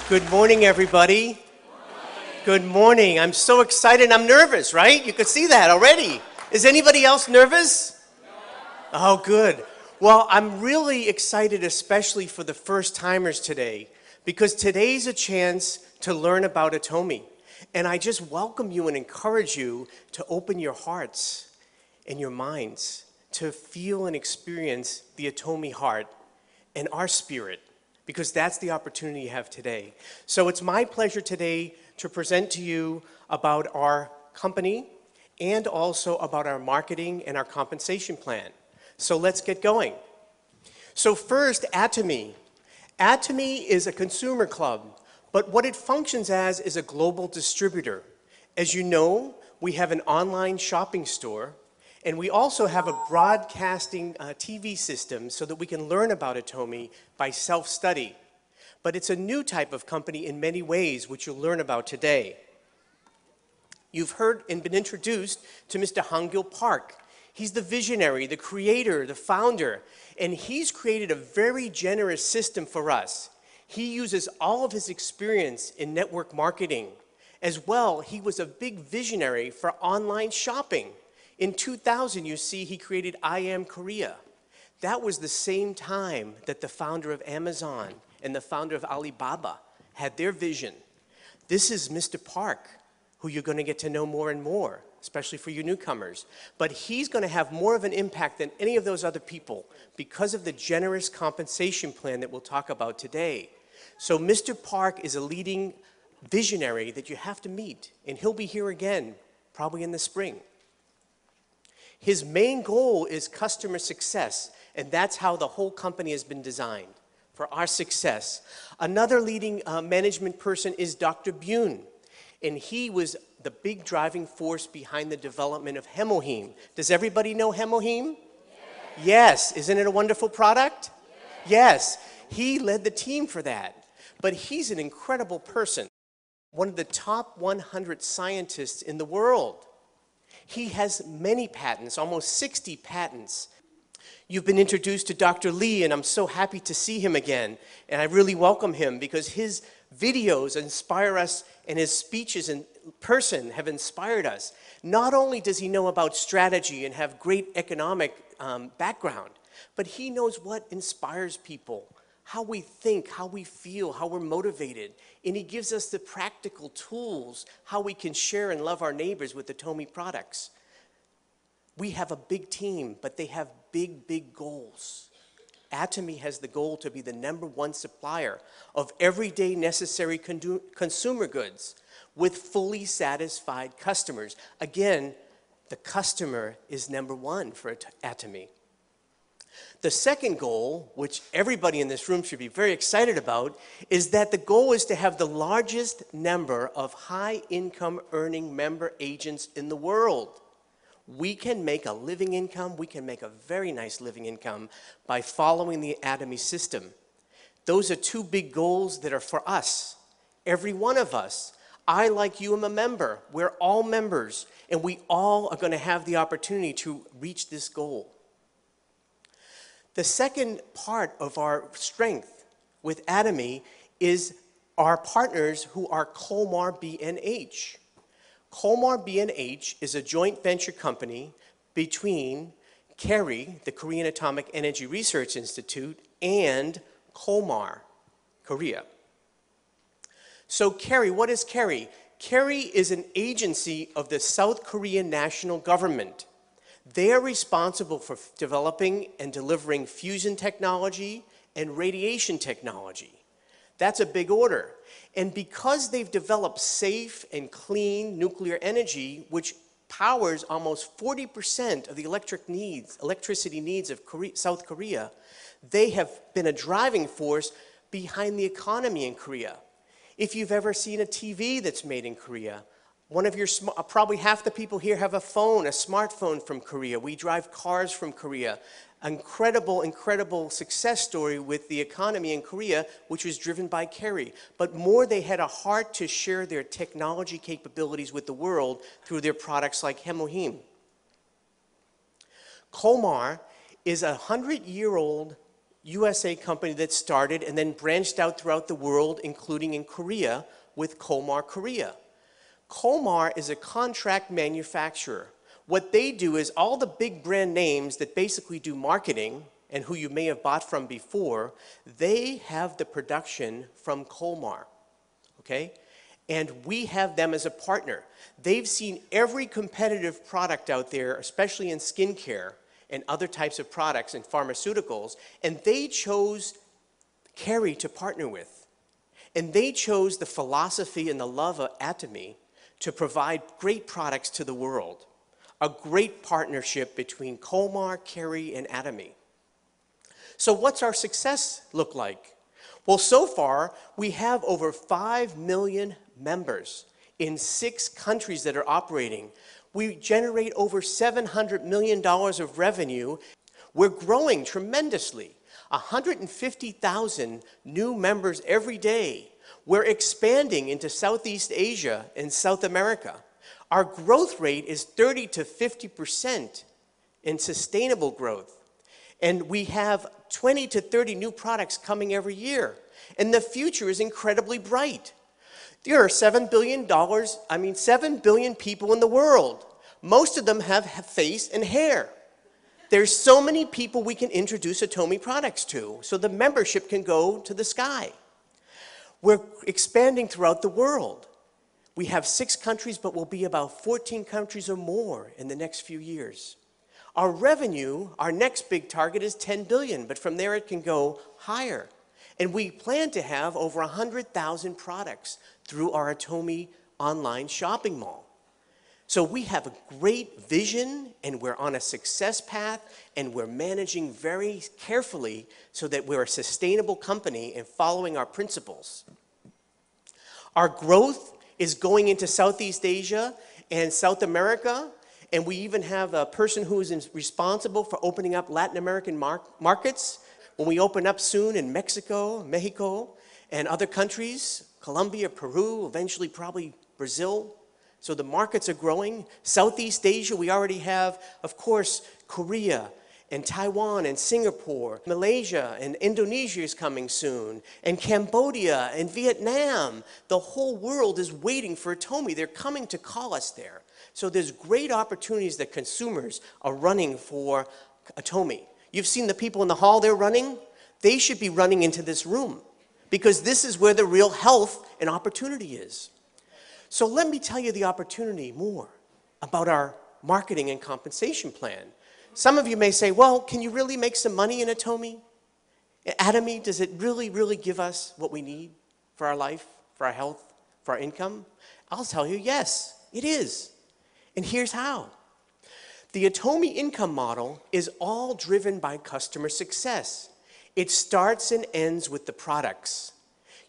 Good morning, everybody. Good morning. I'm so excited. I'm nervous, right? You could see that already. Is anybody else nervous? Oh, good. Well, I'm really excited, especially for the first-timers today, because today's a chance to learn about ATOMY. And I just welcome you and encourage you to open your hearts and your minds to feel and experience the ATOMY heart and our spirit, because that's the opportunity you have today. So it's my pleasure today to present to you about our company and also about our marketing and our compensation plan. So let's get going. So first, ATOMY. ATOMY is a consumer club, but what it functions as is a global distributor. As you know, we have an online shopping store, and we also have a broadcasting TV system so that we can learn about ATOMY by self-study. But it's a new type of company in many ways, which you'll learn about today. You've heard and been introduced to Mr. Hangil Park. He's the visionary, the creator, the founder, and he's created a very generous system for us. He uses all of his experience in network marketing. As well, he was a big visionary for online shopping. In 2000, you see, he created I Am Korea. That was the same time that the founder of Amazon and the founder of Alibaba had their vision. This is Mr. Park, who you're going to get to know more and more, especially for you newcomers. But he's going to have more of an impact than any of those other people because of the generous compensation plan that we'll talk about today. So Mr. Park is a leading visionary that you have to meet, and he'll be here again, probably in the spring. His main goal is customer success, and that's how the whole company has been designed, for our success. Another leading management person is Dr. Bune, and he was the big driving force behind the development of Hemoheme. Does everybody know Hemoheme? Yes. Isn't it a wonderful product? Yes. He led the team for that. But he's an incredible person, one of the top 100 scientists in the world. He has many patents, almost 60 patents. You've been introduced to Dr. Lee, and I'm so happy to see him again. And I really welcome him because his videos inspire us, and his speeches in person have inspired us. Not only does he know about strategy and have great economic background, but he knows what inspires people, how we think, how we feel, how we're motivated. And he gives us the practical tools, how we can share and love our neighbors with the ATOMY products. We have a big team, but they have big, big goals. ATOMY has the goal to be the #1 supplier of everyday necessary consumer goods with fully satisfied customers. Again, the customer is #1 for ATOMY. The second goal, which everybody in this room should be very excited about, is that the goal is to have the largest number of high-income earning member agents in the world. We can make a living income, we can make a very nice living income by following the ATOMY system. Those are two big goals that are for us, every one of us. I, like you, am a member. We're all members, and we all are going to have the opportunity to reach this goal. The second part of our strength with ATOMY is our partners who are Colmar B&H. Colmar B&H is a joint venture company between KERI, the Korean Atomic Energy Research Institute, and Colmar, Korea. So KERI, what is KERI? KERI is an agency of the South Korean national government. They are responsible for developing and delivering fusion technology and radiation technology. That's a big order. And because they've developed safe and clean nuclear energy, which powers almost 40% of the electricity needs of South Korea, they have been a driving force behind the economy in Korea. If you've ever seen a TV that's made in Korea, probably half the people here have a smartphone from Korea. We drive cars from Korea. Incredible, incredible success story with the economy in Korea, which was driven by KERI. But more, they had a heart to share their technology capabilities with the world through their products like Hemoheme. Colmar is a 100-year-old USA company that started and then branched out throughout the world, including in Korea with Kolmar Korea. Kolmar is a contract manufacturer. What they do is all the big brand names that basically do marketing and who you may have bought from before, they have the production from Kolmar, okay? And we have them as a partner. They've seen every competitive product out there, especially in skincare and other types of products and pharmaceuticals, and they chose Kerry to partner with. And they chose the philosophy and the love of Atomy to provide great products to the world. A great partnership between Kolmar, Kerry, and Atomy. So what's our success look like? Well, so far, we have over 5 million members in 6 countries that are operating. We generate over $700 million of revenue. We're growing tremendously. 150,000 new members every day. We're expanding into Southeast Asia and South America. Our growth rate is 30 to 50% in sustainable growth. And we have 20 to 30 new products coming every year. And the future is incredibly bright. There are $7 billion people in the world. Most of them have face and hair. There's so many people we can introduce Atomy products to, so the membership can go to the sky. We're expanding throughout the world. We have 6 countries, but we'll be about 14 countries or more in the next few years. Our revenue, our next big target is 10 billion, but from there it can go higher. And we plan to have over 100,000 products through our Atomy online shopping mall. So we have a great vision, and we're on a success path, and we're managing very carefully so that we're a sustainable company and following our principles. Our growth is going into Southeast Asia and South America, and we even have a person who is responsible for opening up Latin American markets. When we open up soon in Mexico, and other countries, Colombia, Peru, eventually probably Brazil. So the markets are growing. Southeast Asia, we already have, of course, Korea and Taiwan and Singapore. Malaysia and Indonesia is coming soon. And Cambodia and Vietnam. The whole world is waiting for Atomy. They're coming to call us there. So there's great opportunities that consumers are running for Atomy. You've seen the people in the hall they're running? They should be running into this room because this is where the real health and opportunity is. So let me tell you the opportunity more about our marketing and compensation plan. Some of you may say, well, can you really make some money in Atomy? Atomy, does it really give us what we need for our life, for our health, for our income? I'll tell you, yes, it is. And here's how. The Atomy income model is all driven by customer success. It starts and ends with the products.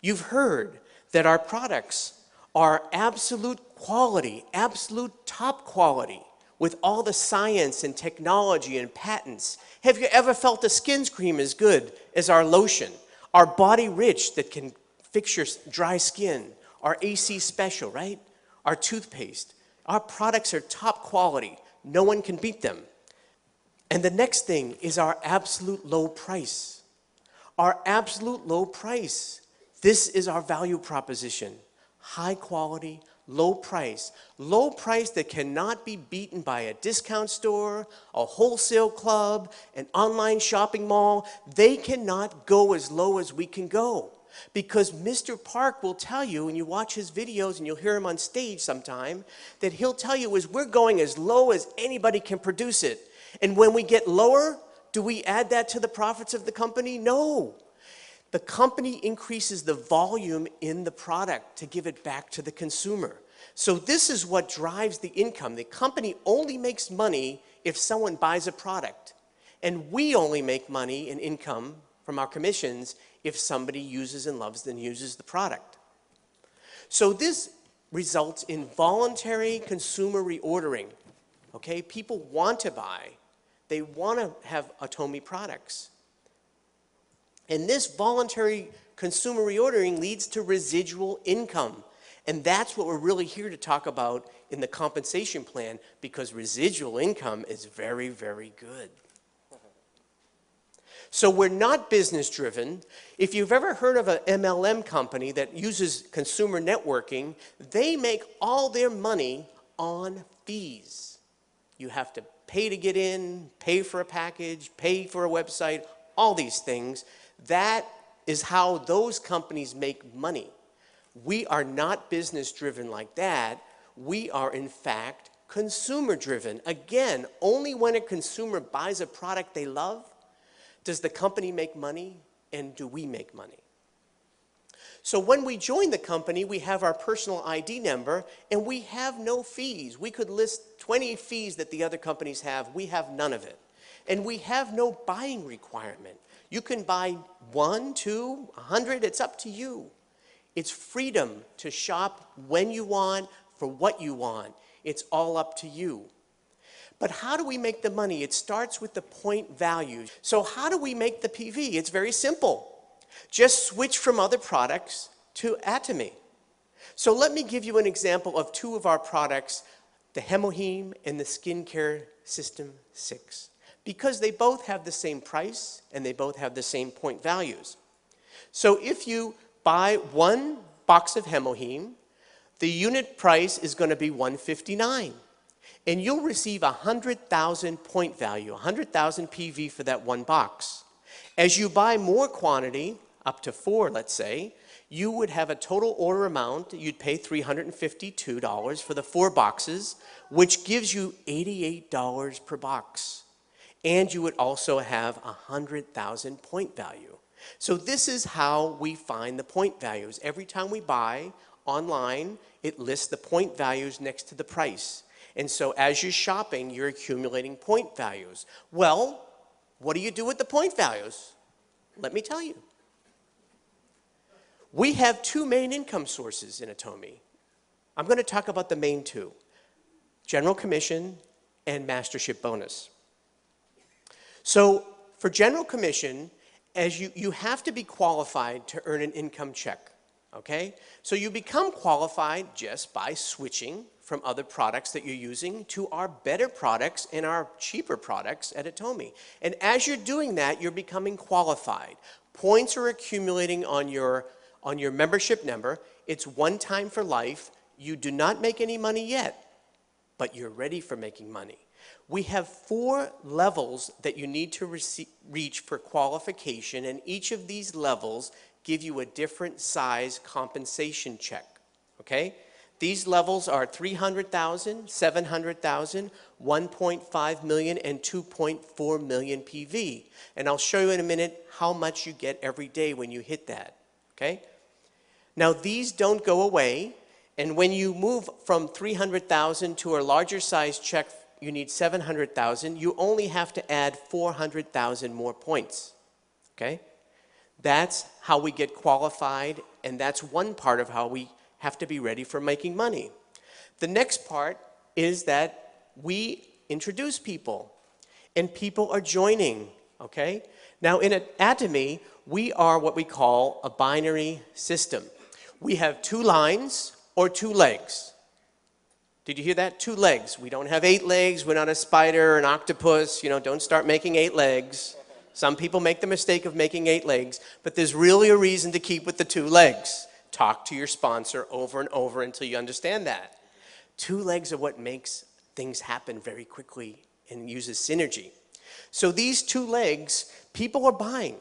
You've heard that our products are absolute quality, absolute top quality, with all the science and technology and patents. Have you ever felt a skin cream as good as our lotion? Our Body Rich that can fix your dry skin. Our AC Special, right? Our toothpaste. Our products are top quality. No one can beat them. And the next thing is our absolute low price. Our absolute low price. This is our value proposition. High quality, low price. Low price that cannot be beaten by a discount store, a wholesale club, an online shopping mall. They cannot go as low as we can go. Because Mr. Park will tell you, and you watch his videos and you'll hear him on stage sometime, that he'll tell you is we're going as low as anybody can produce it. And when we get lower, do we add that to the profits of the company? No. The company increases the volume in the product to give it back to the consumer. So this is what drives the income. The company only makes money if someone buys a product. And we only make money and income from our commissions if somebody uses and loves and uses the product. So this results in voluntary consumer reordering. Okay, people want to buy. They want to have Atomy products. And this voluntary consumer reordering leads to residual income. And that's what we're really here to talk about in the compensation plan, because residual income is very, very good. So we're not business driven. If you've ever heard of an MLM company that uses consumer networking, they make all their money on fees. You have to pay to get in, pay for a package, pay for a website, all these things. That is how those companies make money. We are not business driven like that. We are in fact consumer driven. Again, only when a consumer buys a product they love does the company make money, and do we make money. So when we join the company, we have our personal ID number, and we have no fees. We could list 20 fees that the other companies have. We have none of it. And we have no buying requirement. You can buy 1, 2, 100, it's up to you. It's freedom to shop when you want, for what you want. It's all up to you. But how do we make the money? It starts with the point values. So how do we make the PV? It's very simple. Just switch from other products to Atomy. So let me give you an example of two of our products, the Hemoheme and the Skincare System 6, because they both have the same price and they both have the same point values. So if you buy one box of Hemoheme, the unit price is going to be $159. And you'll receive 100,000 point value, 100,000 PV for that one box. As you buy more quantity, up to 4, let's say, you would have a total order amount. You'd pay $352 for the 4 boxes, which gives you $88 per box. And you would also have 100,000 point value. So this is how we find the point values. Every time we buy online, it lists the point values next to the price. And so as you're shopping, you're accumulating point values. Well, what do you do with the point values? Let me tell you. We have 2 main income sources in Atomy. I'm going to talk about the main 2, General Commission and Mastership Bonus. So for General Commission, as you have to be qualified to earn an income check. Okay? So you become qualified just by switching from other products that you're using to our better products and our cheaper products at Atomy. And as you're doing that, you're becoming qualified. Points are accumulating on your membership number. It's one time for life. You do not make any money yet, but you're ready for making money. We have 4 levels that you need to reach for qualification, and each of these levels give you a different size compensation check, okay? These levels are 300,000, 700,000, 1.5 million, and 2.4 million PV. And I'll show you in a minute how much you get every day when you hit that, okay? Now these don't go away, and when you move from 300,000 to a larger size check, you need 700,000, you only have to add 400,000 more points, okay? That's how we get qualified, and that's one part of how we have to be ready for making money. The next part is that we introduce people, and people are joining, okay? Now in Atomy, we are what we call a binary system. We have 2 lines or 2 legs. Did you hear that? 2 legs. We don't have 8 legs. We're not a spider, an octopus. You know, don't start making 8 legs. Some people make the mistake of making 8 legs, but there's really a reason to keep with the 2 legs. Talk to your sponsor over and over until you understand that. 2 legs are what makes things happen very quickly and uses synergy. So these 2 legs, people are buying.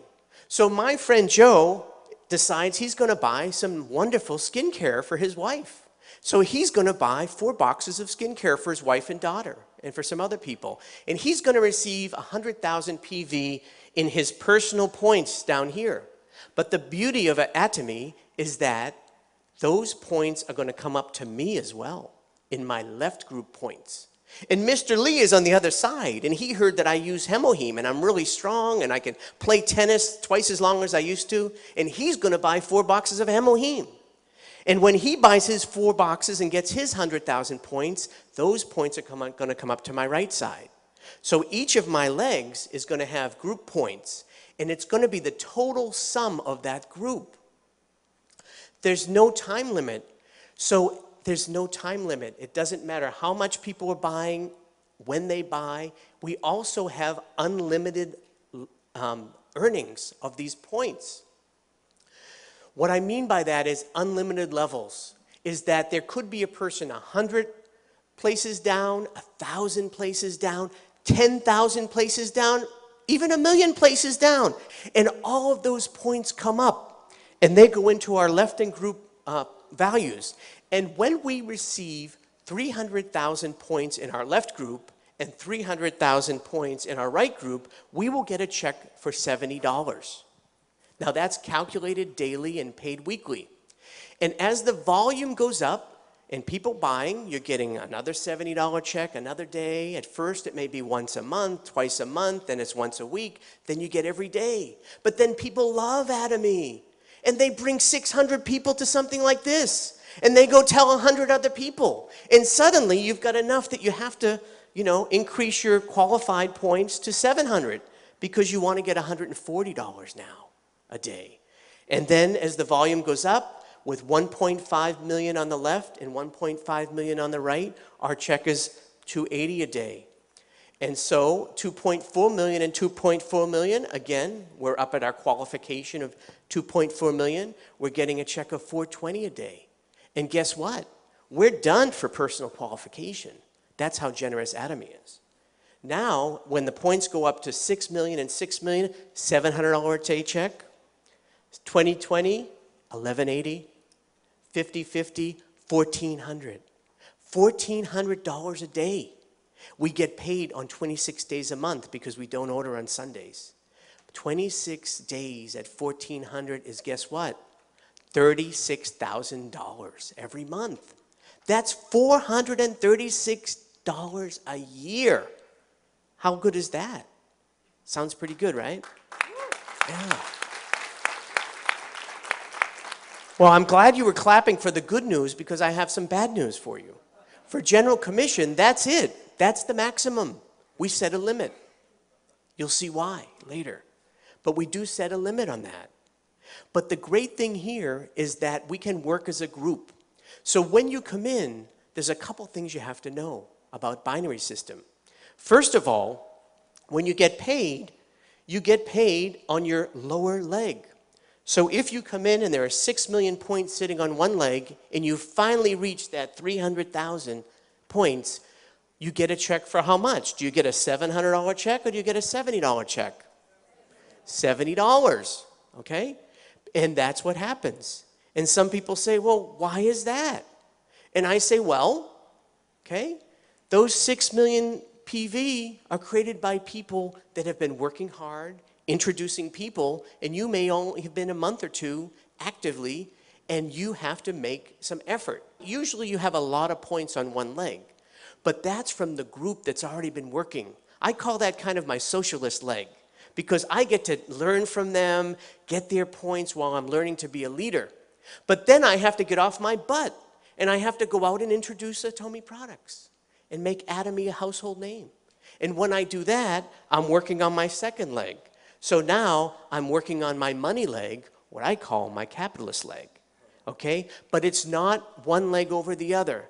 So my friend Joe decides he's going to buy some wonderful skincare for his wife. So he's going to buy 4 boxes of skincare for his wife and daughter and for some other people. And he's going to receive 100,000 PV in his personal points down here. But the beauty of Atomy is that those points are going to come up to me as well in my left group points. And Mr. Lee is on the other side, and he heard that I use Hemoheme, and I'm really strong, and I can play tennis twice as long as I used to, and he's going to buy 4 boxes of Hemoheme. And when he buys his 4 boxes and gets his 100,000 points, those points are going to come up to my right side. So each of my legs is going to have group points, and it's going to be the total sum of that group. There's no time limit. So there's no time limit. It doesn't matter how much people are buying, when they buy. We also have unlimited earnings of these points. What I mean by that is unlimited levels, is that there could be a person 100 places down, 1,000 places down, 10,000 places down, even 1,000,000 places down. And all of those points come up and they go into our left-hand group values. And when we receive 300,000 points in our left group and 300,000 points in our right group, we will get a check for $70. Now that's calculated daily and paid weekly. And as the volume goes up and people buying, you're getting another $70 check another day. At first it may be once a month, twice a month, then it's once a week, then you get every day. But then people love Atomy and they bring 600 people to something like this and they go tell 100 other people. And suddenly you've got enough that you have to, increase your qualified points to 700 because you want to get $140 now a day. And then as the volume goes up, with 1.5 million on the left and 1.5 million on the right, our check is $280 a day. And so 2.4 million and 2.4 million, again, we're up at our qualification of 2.4 million. We're getting a check of $420 a day. And guess what? We're done for personal qualification. That's how generous Atomy is. Now, when the points go up to 6 million and 6 million, $700 a day check. 2020, $1,180. 50/50, $1,400. $1,400 a day. We get paid on 26 days a month because we don't order on Sundays. 26 days at $1,400 is, guess what? $36,000 every month. That's $436 a year. How good is that? Sounds pretty good, right? Yeah. Well, I'm glad you were clapping for the good news because I have some bad news for you. For General Commission, that's it. That's the maximum. We set a limit. You'll see why later. But we do set a limit on that. But the great thing here is that we can work as a group. So when you come in, there's a couple things you have to know about binary system. First of all, when you get paid on your lower leg. So if you come in and there are 6 million points sitting on one leg and you finally reach that 300,000 points, you get a check for how much? Do you get a $700 check or do you get a $70 check? $70, okay? And that's what happens. And some people say, well, why is that? And I say, well, okay, those 6 million PV are created by people that have been working hard, introducing people, and you may only have been a month or two actively, and you have to make some effort. Usually you have a lot of points on one leg, but that's from the group that's already been working. I call that kind of my socialist leg, because I get to learn from them, get their points while I'm learning to be a leader. But then I have to get off my butt, and I have to go out and introduce Atomy products and make Atomy a household name. And when I do that, I'm working on my second leg. So now I'm working on my money leg, what I call my capitalist leg, okay? But it's not one leg over the other.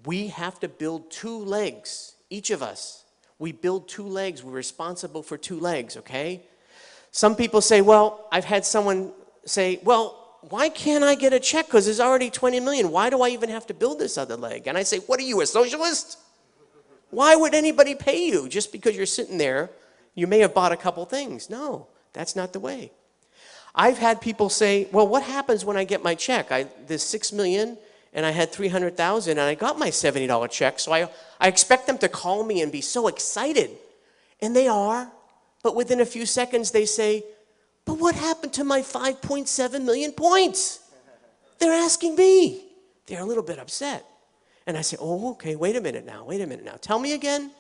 We have to build two legs, each of us. We build two legs. We're responsible for two legs, okay? Some people say, well, I've had someone say, well, why can't I get a check? Because there's already 20 million. Why do I even have to build this other leg? And I say, what are you, a socialist? Why would anybody pay you just because you're sitting there? You may have bought a couple things. No, that's not the way. I've had people say, well, what happens when I get my check? There's 6 million and I had 300,000 and I got my $70 check. So I expect them to call me and be so excited. And they are. But within a few seconds they say, but what happened to my 5.7 million points? They're asking me. They're a little bit upset. And I say, oh, okay, wait a minute now. Tell me again.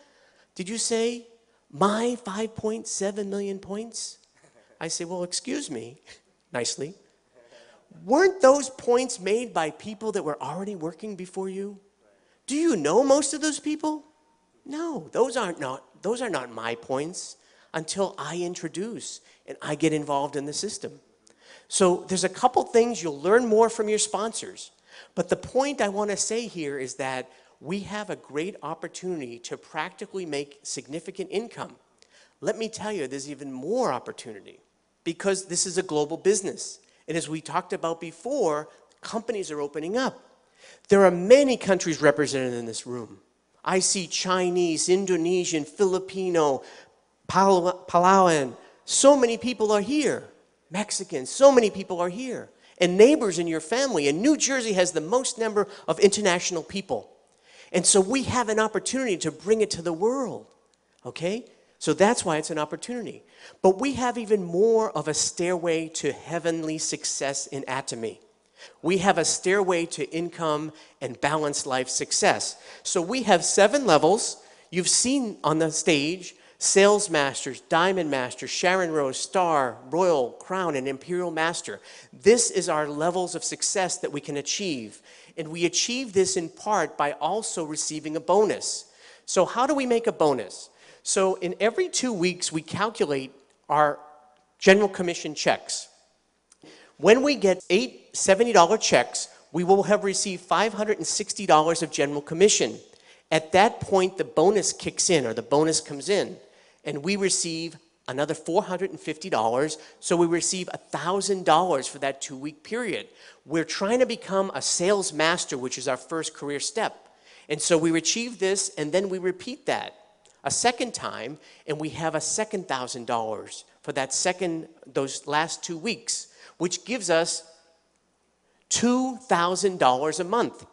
Did you say my 5.7 million points? I say, well, excuse me, nicely. Weren't those points made by people that were already working before you? Do you know most of those people? No, those are not my points until I introduce and I get involved in the system. So there's a couple things you'll learn more from your sponsors. But the point I want to say here is that we have a great opportunity to practically make significant income. let me tell you, there's even more opportunity because this is a global business. And as we talked about before, companies are opening up. There are many countries represented in this room. I see Chinese, Indonesian, Filipino, Palauan. So many people are here. Mexicans, so many people are here. And neighbors in your family. And New Jersey has the most number of international people. And so we have an opportunity to bring it to the world. Okay? So that's why it's an opportunity. But we have even more of a stairway to heavenly success in Atomy. We have a stairway to income and balanced life success. So we have 7 levels. You've seen on the stage Sales Masters, Diamond Master, Sharon Rose, Star, Royal, Crown, and Imperial Master. This is our levels of success that we can achieve. And we achieve this in part by also receiving a bonus. So how do we make a bonus? So in every 2 weeks, we calculate our general commission checks. When we get 8 $70 checks, we will have received $560 of general commission. At that point, the bonus kicks in, or the bonus comes in, and we receive another $450, so we receive $1,000 for that 2-week period. We're trying to become a sales master, which is our first career step. And so we achieve this, and then we repeat that a second time, and we have a second $1,000 for those last 2 weeks, which gives us $2,000 a month,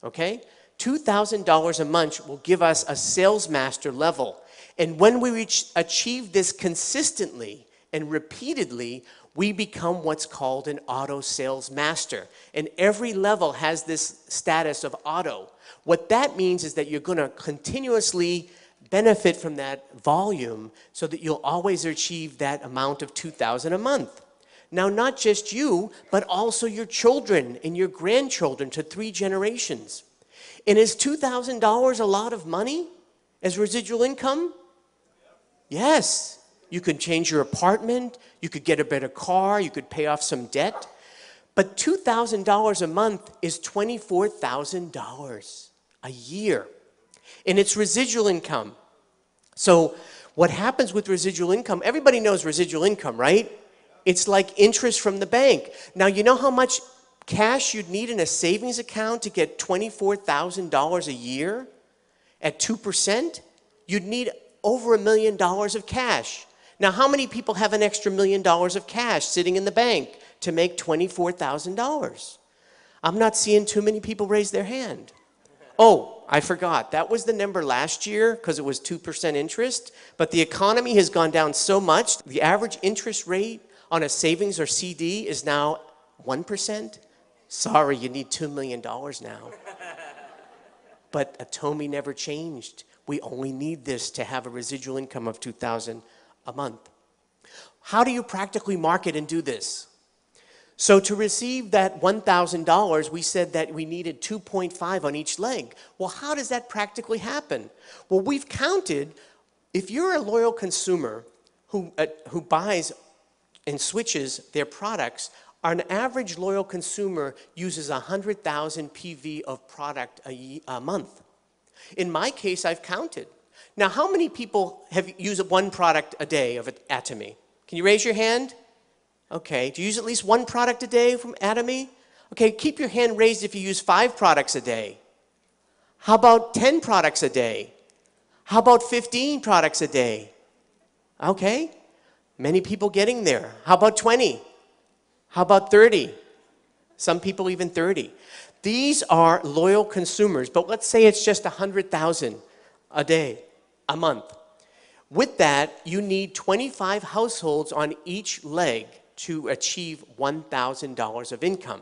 okay? $2,000 a month will give us a sales master level. And when we achieve this consistently and repeatedly, we become what's called an auto sales master. And every level has this status of auto. What that means is that you're going to continuously benefit from that volume so that you'll always achieve that amount of $2,000 a month. Now, not just you, but also your children and your grandchildren to 3 generations. And is $2,000 a lot of money as residual income? Yes. You could change your apartment, you could get a better car, you could pay off some debt. But $2,000 a month is $24,000 a year. And it's residual income. So what happens with residual income, everybody knows residual income, right? It's like interest from the bank. Now, you know how much cash you'd need in a savings account to get $24,000 a year at 2%? You'd need over $1 million of cash. Now, how many people have an extra $1 million of cash sitting in the bank to make $24,000? I'm not seeing too many people raise their hand. Oh, I forgot. That was the number last year because it was 2% interest. But the economy has gone down so much. The average interest rate on a savings or CD is now 1%. Sorry, you need $2 million now. But Atomy never changed. We only need this to have a residual income of $2,000 a month. How do you practically market and do this? So to receive that $1,000, we said that we needed 2.5 on each leg. Well, how does that practically happen? Well, we've counted, if you're a loyal consumer who buys and switches their products, an average loyal consumer uses 100,000 PV of product a month. In my case, I've counted. Now, how many people have used 1 product a day of Atomy? Can you raise your hand? Okay, do you use at least 1 product a day from Atomy? Okay, keep your hand raised if you use 5 products a day. How about 10 products a day? How about 15 products a day? Okay, many people getting there. How about 20? How about 30? Some people even 30. These are loyal consumers, but let's say it's just 100,000 a day, a month. With that, you need 25 households on each leg to achieve $1,000 of income.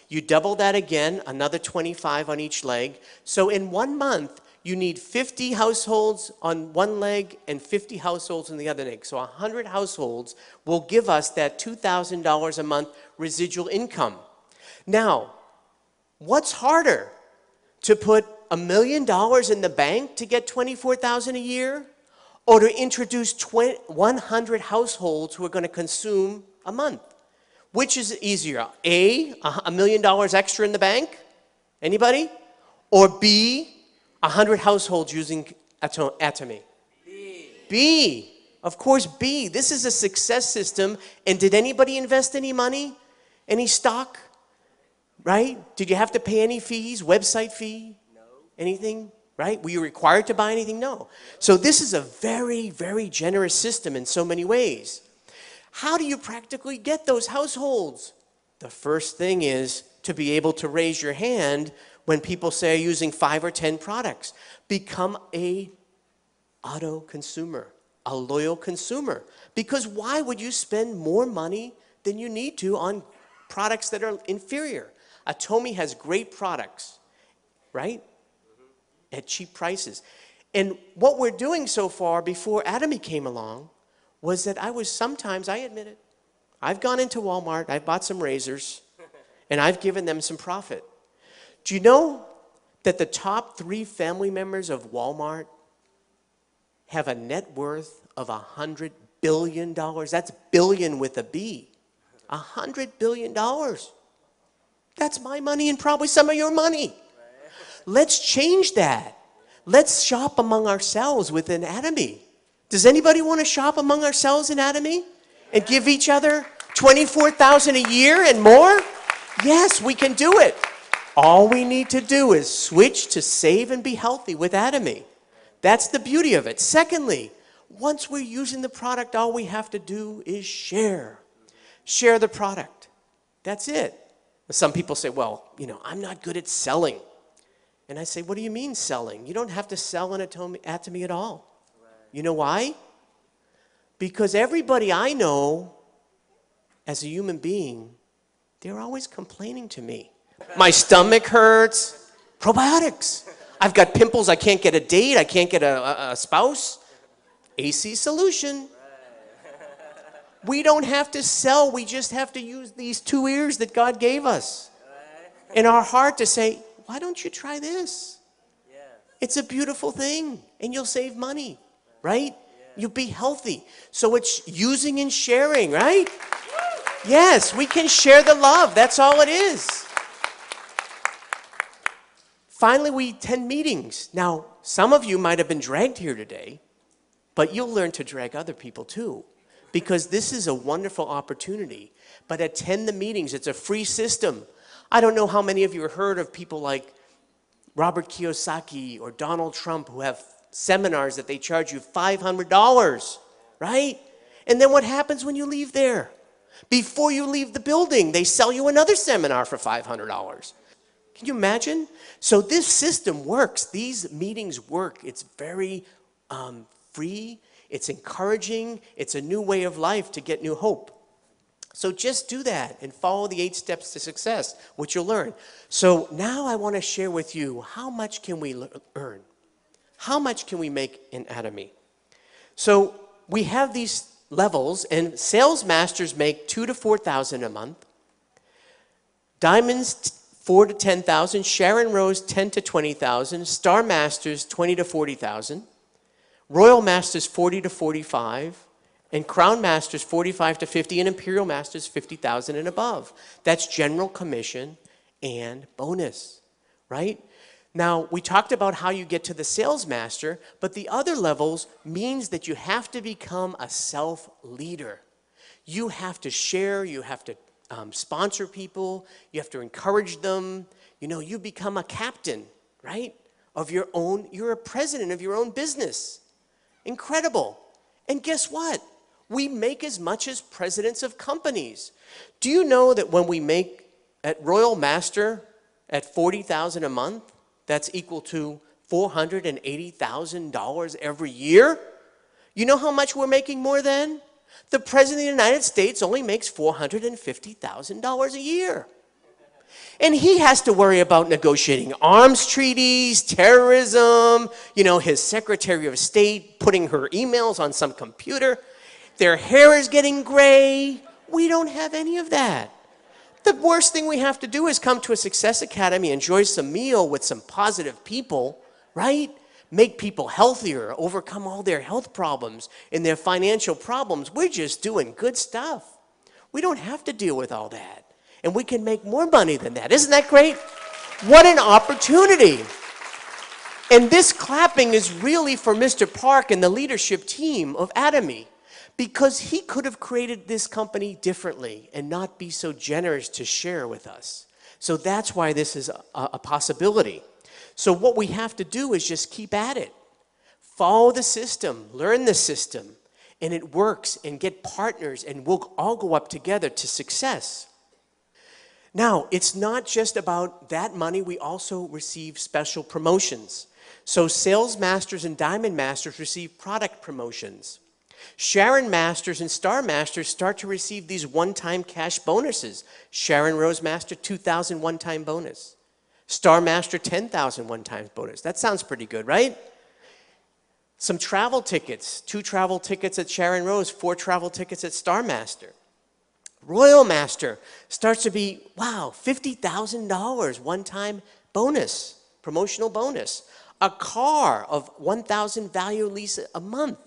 You double that again, another 25 on each leg. So in 1 month, you need 50 households on one leg and 50 households on the other leg. So 100 households will give us that $2,000 a month residual income. Now, what's harder? To put $1 million in the bank to get $24,000 a year? Or to introduce 100 households who are going to consume a month? Which is easier? A, $1 million extra in the bank? Anybody? Or B, 100 households using Atomy? B. Of course, B. This is a success system. And did anybody invest any money? Any stock? Right? Did you have to pay any fees? Website fee? No. Anything? Right? Were you required to buy anything? No. So this is a very, very generous system in so many ways. How do you practically get those households? The first thing is to be able to raise your hand when people say are using 5 or 10 products. Become a auto consumer, a loyal consumer. Because why would you spend more money than you need to on products that are inferior? Atomy has great products, right? At cheap prices. And what we're doing so far before Atomy came along was that I admit it, I've gone into Walmart, I've bought some razors, and I've given them some profit. Do you know that the top 3 family members of Walmart have a net worth of $100 billion? That's billion with a B. $100 billion. That's my money and probably some of your money. Let's change that. Let's shop among ourselves within Atomy. Does anybody want to shop among ourselves in Atomy and give each other $24,000 a year and more? Yes, we can do it. All we need to do is switch to save and be healthy with Atomy. That's the beauty of it. Secondly, once we're using the product, all we have to do is share. Share the product. That's it. Some people say, well, I'm not good at selling. And I say, what do you mean selling? You don't have to sell an Atomy at all. Right. You know why? Because everybody I know as a human being, they're always complaining to me. My stomach hurts. Probiotics. I've got pimples. I can't get a date. I can't get a spouse. AC solution. We don't have to sell. We just have to use these 2 ears that God gave us in our heart to say, why don't you try this? Yeah. It's a beautiful thing, and you'll save money, right? Yeah. You'll be healthy. So it's using and sharing, right? Yes, we can share the love. That's all it is. Finally, we attend meetings. Now, some of you might have been dragged here today, but you'll learn to drag other people too, because this is a wonderful opportunity. But attend the meetings. It's a free system. I don't know how many of you have heard of people like Robert Kiyosaki or Donald Trump who have seminars that they charge you $500, right? And then what happens when you leave there? Before you leave the building, they sell you another seminar for $500. Can you imagine? So this system works. These meetings work. It's very free. It's encouraging. It's a new way of life to get new hope. So just do that and follow the 8 steps to success, which you'll learn. So now I want to share with you, how much can we earn? How much can we make in Atomy? So we have these levels, and sales masters make $2,000 to $4,000 a month. Diamonds, $4,000 to $10,000. Sharon Rose, $10,000 to $20,000. Star Masters, $20,000 to $40,000. Royal Masters, $40,000 to $45,000. And Crown Masters, $45,000 to $50,000, and Imperial Masters, $50,000 and above. That's general commission and bonus, right? Now, we talked about how you get to the sales master, but the other levels means that you have to become a self-leader. You have to share, you have to sponsor people, you have to encourage them. You become a captain, right, of your own, you're a president of your own business. Incredible. And guess what? We make as much as presidents of companies. Do you know that when we make at Royal Master at $40,000 a month, that's equal to $480,000 every year? You know how much we're making more than? The President of the United States only makes $450,000 a year. And he has to worry about negotiating arms treaties, terrorism, his Secretary of State putting her emails on some computer. Their hair is getting gray. We don't have any of that. The worst thing we have to do is come to a Success Academy, enjoy some meal with some positive people, right? Make people healthier, overcome all their health problems and their financial problems. We're just doing good stuff. We don't have to deal with all that. And we can make more money than that. Isn't that great? What an opportunity. And this clapping is really for Mr. Park and the leadership team of Atomy. because he could have created this company differently and not be so generous to share with us. So that's why this is a possibility. So what we have to do is just keep at it. Follow the system, learn the system, and it works, and get partners, and we'll all go up together to success. Now, it's not just about that money. We also receive special promotions. So Sales Masters and Diamond Masters receive product promotions. Sharon Masters and Star Masters start to receive these one-time cash bonuses. Sharon Rose Master, $2,000 one-time bonus. Star Master, $10,000 one-time bonus. That sounds pretty good, right? Some travel tickets, 2 travel tickets at Sharon Rose, 4 travel tickets at Star Master. Royal Master starts to be, wow, $50,000 one-time bonus, promotional bonus. A car of $1,000 value lease a month.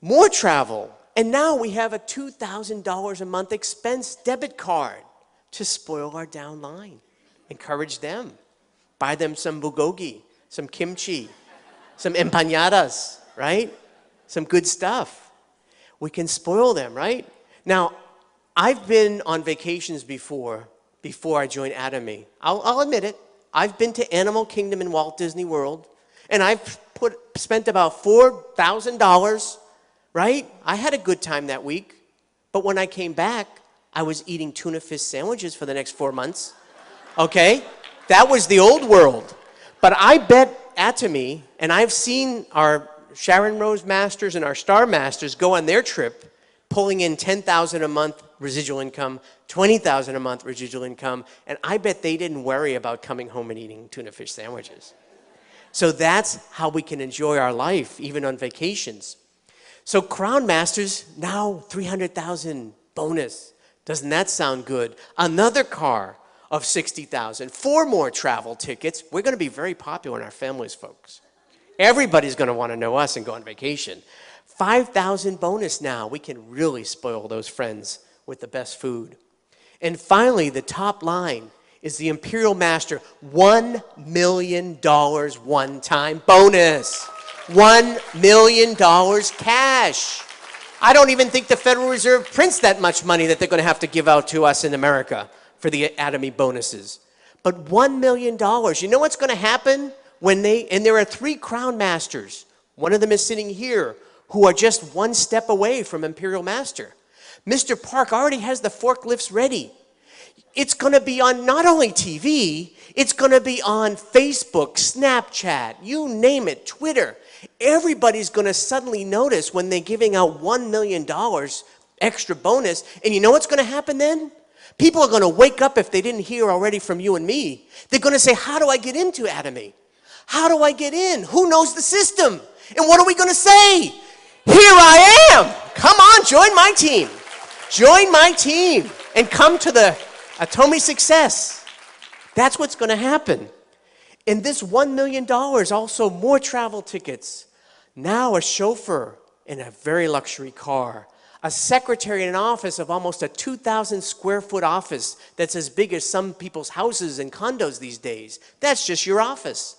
More travel, and now we have a $2,000 a month expense debit card to spoil our downline. Encourage them. Buy them some bulgogi, some kimchi, some empanadas, right? Some good stuff. We can spoil them, right? Now, I've been on vacations before I joined Atomy. I'll admit it. I've been to Animal Kingdom in Walt Disney World, and I've spent about $4,000, right? I had a good time that week, but when I came back, I was eating tuna fish sandwiches for the next 4 months, okay? That was the old world. But I bet Atomy, and I've seen our Sharon Rose Masters and our Star Masters go on their trip, pulling in $10,000 a month residual income, $20,000 a month residual income, and I bet they didn't worry about coming home and eating tuna fish sandwiches. So that's how we can enjoy our life, even on vacations. So Crown Masters, now $300,000 bonus. Doesn't that sound good? Another car of $60,000, 4 more travel tickets. We're going to be very popular in our families, folks. Everybody's going to want to know us and go on vacation. $5,000 bonus now. We can really spoil those friends with the best food. And finally, the top line is the Imperial Master, $1 million one-time bonus. $1 million cash. I don't even think the Federal Reserve prints that much money that they're going to have to give out to us in America for the Atomy bonuses. But $1 million, you know what's going to happen when and there are 3 Crown Masters. One of them is sitting here, who are just 1 step away from Imperial Master. Mr. Park already has the forklifts ready. It's going to be on not only TV, it's going to be on Facebook, Snapchat, you name it, Twitter. Everybody's going to suddenly notice when they're giving out $1 million extra bonus. And you know what's going to happen then? People are going to wake up if they didn't hear already from you and me. They're going to say, how do I get into Atomy? How do I get in? Who knows the system? And what are we going to say? Here I am. Come on, join my team. Join my team and come to the Atomy success. That's what's going to happen. And this $1 million, also more travel tickets. Now a chauffeur in a very luxury car. A secretary in an office of almost a 2,000 square foot office that's as big as some people's houses and condos these days. That's just your office.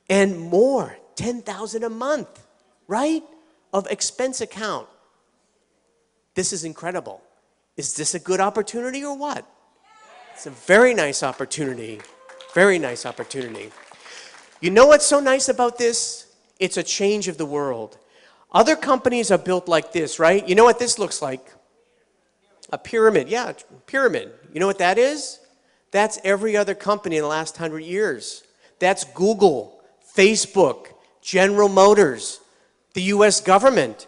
And more, $10,000 a month, right? Of expense account. This is incredible. Is this a good opportunity or what? It's a very nice opportunity. Very nice opportunity. You know what's so nice about this? It's a change of the world. Other companies are built like this, right? You know what this looks like? A pyramid. Yeah, pyramid. You know what that is? That's every other company in the last 100 years. That's Google, Facebook, General Motors, the US government.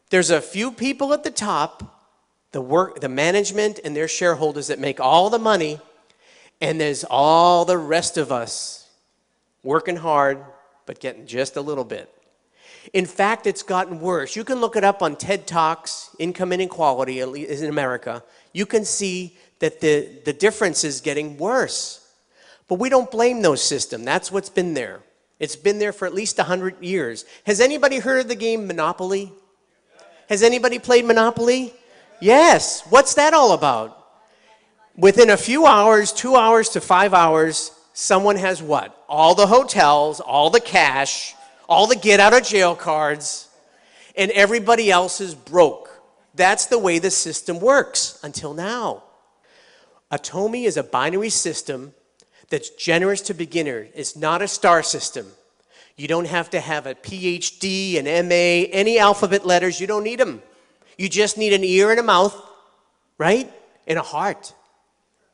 There's a few people at the top, the management and their shareholders that make all the money, and there's all the rest of us working hard, but getting just a little bit. In fact, it's gotten worse. You can look it up on TED Talks, Income Inequality in America. You can see that the difference is getting worse. But we don't blame those systems. That's what's been there. It's been there for at least 100 years. Has anybody heard of the game Monopoly? Has anybody played Monopoly? Yes. What's that all about? Within a few hours, 2 hours to 5 hours, someone has what? All the hotels, all the cash, all the get out of jail cards. and everybody else is broke. That's the way the system works until now. ATOMY is a binary system that's generous to beginners. It's not a star system. You don't have to have a PhD, an MA, any alphabet letters. You don't need them. You just need an ear and a mouth, right? And a heart.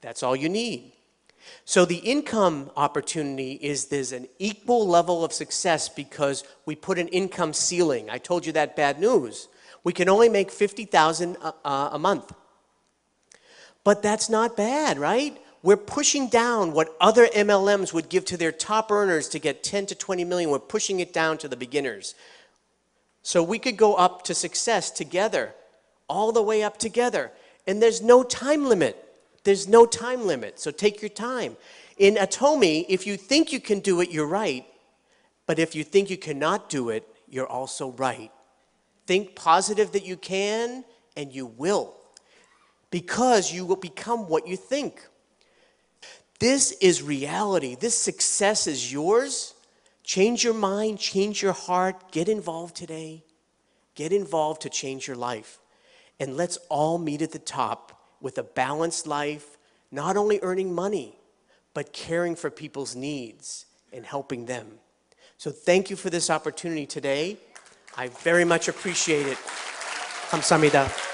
That's all you need. So the income opportunity is there's an equal level of success because we put an income ceiling. I told you that bad news. We can only make $50,000 a month. But that's not bad, right? We're pushing down what other MLMs would give to their top earners to get 10 to 20 million. We're pushing it down to the beginners. So we could go up to success together, all the way up together. And there's no time limit. There's no time limit. So take your time. In ATOMY, if you think you can do it, you're right. But if you think you cannot do it, you're also right. Think positive that you can, and you will. Because you will become what you think. This is reality. This success is yours. Change your mind, change your heart. Get involved today. Get involved to change your life. And let's all meet at the top with a balanced life, not only earning money, but caring for people's needs and helping them. So thank you for this opportunity today. I very much appreciate it. 감사합니다.